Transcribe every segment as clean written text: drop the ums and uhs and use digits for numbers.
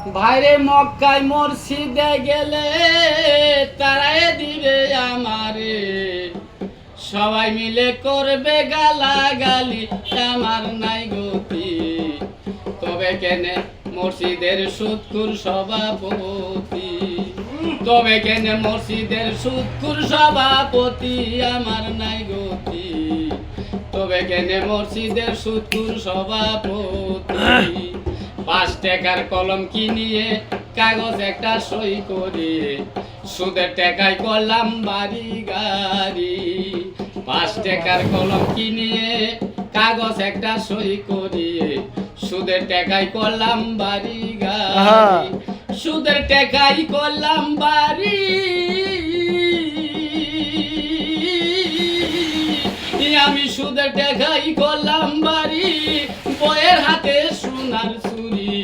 ভাইরে মক্কায় মসজিদে গেলে তারাই দিবে আমারে, সবাই মিলে করবে গালাগালি, আমার নাই গতি। তবে কেনে মসজিদের সুদকুর সভাপতি, তবে কেনে মসজিদের সুদকুর সভাপতি, আমার নাই গতি। তবে কেনে মসজিদের সুদকুর সভাপতি। 5 টাকার কলম কিনিয়ে কাগজ একটা সই করিয়ে সুদের টাকায় করলাম বাড়ি গাড়ি। 5 টাকার কলম কিনিয়ে কাগজ একটা সই করিয়ে সুদের টাকায় করলাম বাড়ি গাড়ি। সুদের টাকায় করলাম বাড়ি, আমি সুদের টাকায় করলাম বাড়ি। বইয়ের হাতে সোনার চুরি,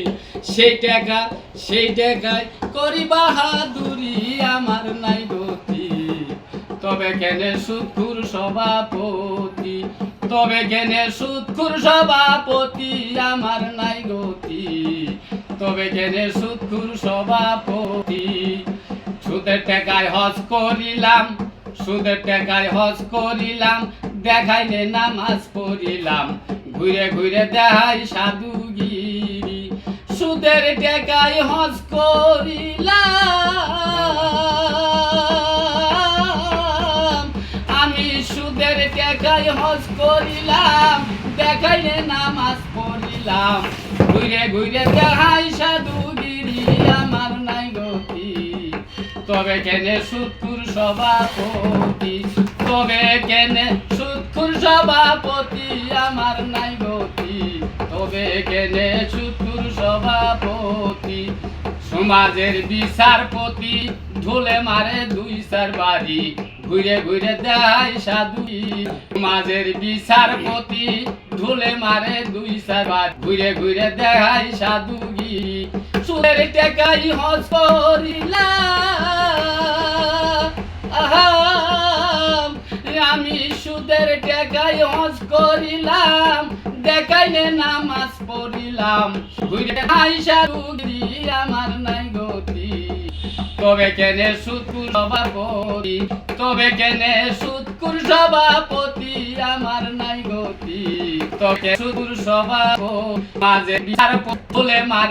সেই টাকায় করি বাহাদুরি, আমার নাই গতি। তবে কেনে সুদখোর সভাপতি, তবে কেনে সুদখোর সভাপতি, আমার নাই গতি। তবে কেনে সুদখোর সভাপতি। সুদের টাকায় হজ করিলাম, সুদের টাকায় হজ করিলাম, দেখাইলে নামাজ পড়িলাম, ঘুরে ঘুরে দেখাই সাধুগিরি। সুদের টাকায় হজ করিলাম, আমি সুদের টাকায় হজ করিলাম, দেখাইলে নামাজ পড়িলাম, ঘুরে ঘুরে দেখাই সাধুগিরি, আমার নাই গতি। তবে কেনে সুদখোর সভাপতি, তবে কেনে সুদখোর সভাপতি, আমার নাই গতি। তবে কেনে সুদখোর সভাপতি। সমাজের বিচারপতি ঢোলে মারে 2-4 বাড়ি, ঘুরে ঘুরে দেয় সাধু। সমাজের বিচারপতি ঢোলে মারে 2-4 বাড়ি, ঘুরে ঘুরে দেয় সাধুগি। সুদের টাকায় হজ করিলাম, আমি সুদের টাকায় হজ করিলাম, দেখাইলে নামাজ পড়িলাম, ঘুরে আইসা রুগি, আমার নাই গতি। তবে কেনে সুদখোর সভাপতি, তবে কেনে সুদখোর সভাপতি, আমার নাই গতি। তবে সুদখোর সভাপতি মাঝে বিচারপতি মার